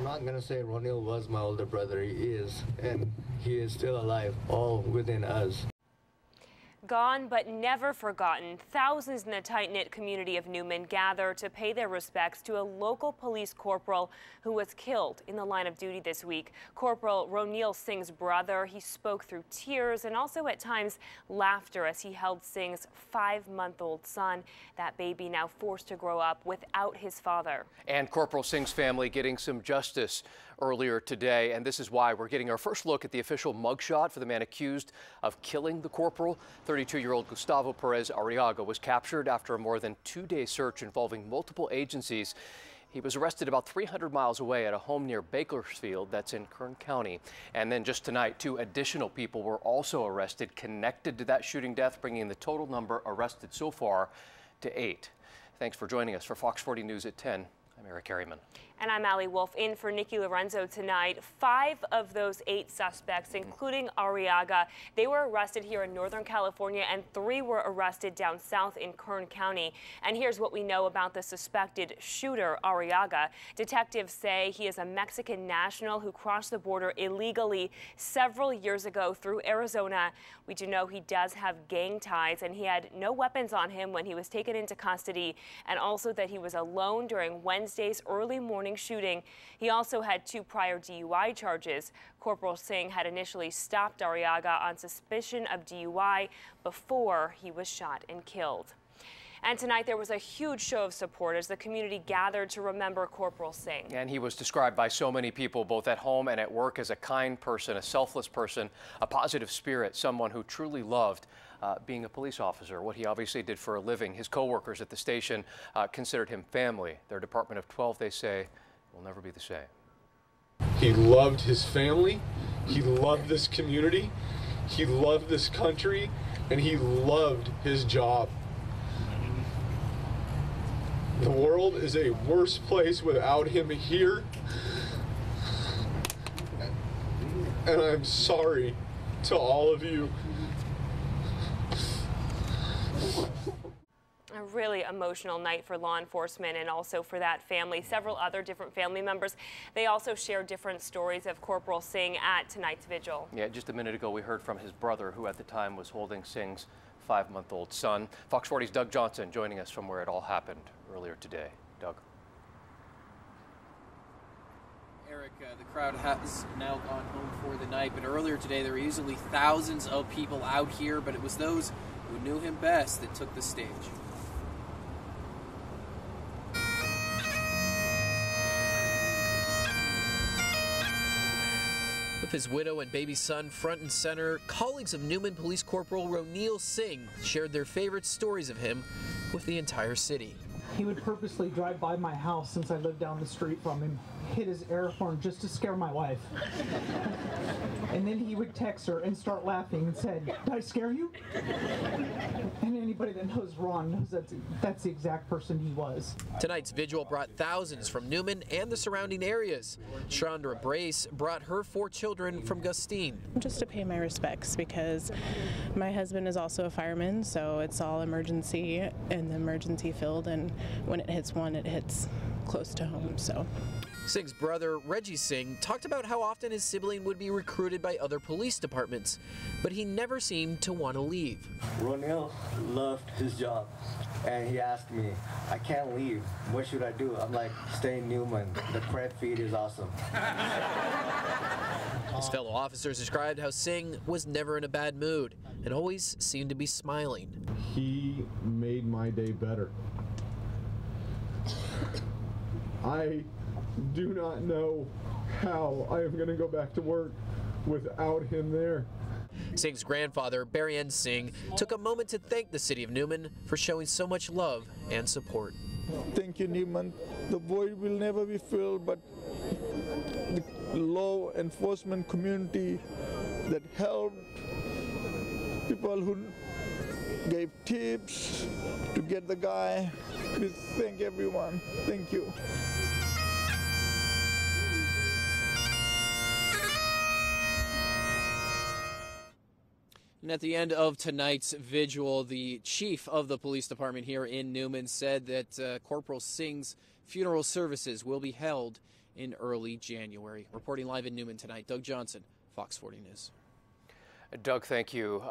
I'm not going to say Ronil was my older brother. He is, and he is still alive, all within us. Gone but never forgotten, thousands in the tight-knit community of Newman gather to pay their respects to a local police corporal who was killed in the line of duty this week. Corporal Ronil Singh's brother, he spoke through tears and also at times laughter as he held Singh's 5-month-old son, that baby now forced to grow up without his father. And Corporal Singh's family getting some justice earlier today, and this is why we're getting our first look at the official mugshot for the man accused of killing the corporal. 32-year-old Gustavo Perez Arriaga was captured after a more than 2-day search involving multiple agencies. He was arrested about 300 miles away at a home near Bakersfield that's in Kern County. And then just tonight, 2 additional people were also arrested connected to that shooting death, bringing the total number arrested so far to 8. Thanks for joining us for Fox 40 News at 10. I'm Eric Harriman. And I'm Allie Wolf in for Nikki Lorenzo tonight. 5 of those 8 suspects, including Arriaga, they were arrested here in Northern California, and 3 were arrested down south in Kern County. And here's what we know about the suspected shooter, Arriaga. Detectives say he is a Mexican national who crossed the border illegally several years ago through Arizona. We do know he does have gang ties, and he had no weapons on him when he was taken into custody, and also that he was alone during Wednesday's early morning shooting. He also had 2 prior DUI charges. Corporal Singh had initially stopped Arriaga on suspicion of DUI before he was shot and killed. And tonight there was a huge show of support as the community gathered to remember Corporal Singh. And he was described by so many people, both at home and at work, as a kind person, a selfless person, a positive spirit, someone who truly loved being a police officer, what he obviously did for a living. His co-workers at the station considered him family. Their department of 12, they say, will never be the same. He loved his family, he loved this community, he loved this country, and he loved his job. The world is a worse place without him here, and I'm sorry to all of you. A really emotional night for law enforcement and also for that family. Several other different family members, they also shared different stories of Corporal Singh at tonight's vigil. Yeah, just a minute ago we heard from his brother, who at the time was holding Singh's 5-month-old son. Fox 40's Doug Johnson joining us from where it all happened earlier today. Doug. Eric, the crowd has now gone home for the night, but earlier today there were easily thousands of people out here, but it was those who knew him best that took the stage. With his widow and baby son front and center, colleagues of Newman Police Corporal Ronil Singh shared their favorite stories of him with the entire city. He would purposely drive by my house since I lived down the street from him, hit his air horn just to scare my wife. And then he would text her and start laughing and said, "Did I scare you?" And anybody that knows Ron knows that's the exact person he was. Tonight's vigil brought thousands from Newman and the surrounding areas. Chandra Brace brought her 4 children from Gustine. Just to pay my respects, because my husband is also a fireman, so it's all emergency in the emergency field, and when it hits one, it hits close to home. So Singh's brother, Reggie Singh, talked about how often his sibling would be recruited by other police departments, but he never seemed to want to leave. Ronil loved his job, and he asked me, "I can't leave. What should I do?" I'm like, "Stay in Newman. The crab feed is awesome." His fellow officers described how Singh was never in a bad mood and always seemed to be smiling. He made my day better. I do not know how I am going to go back to work without him there. Singh's grandfather, Baryan Singh, took a moment to thank the city of Newman for showing so much love and support. Thank you, Newman. The void will never be filled, but the law enforcement community that helped, people who gave tips to get the guy. Please thank everyone. Thank you. And at the end of tonight's vigil, the chief of the police department here in Newman said that Corporal Singh's funeral services will be held in early January. Reporting live in Newman tonight, Doug Johnson, Fox 40 News. Doug, thank you.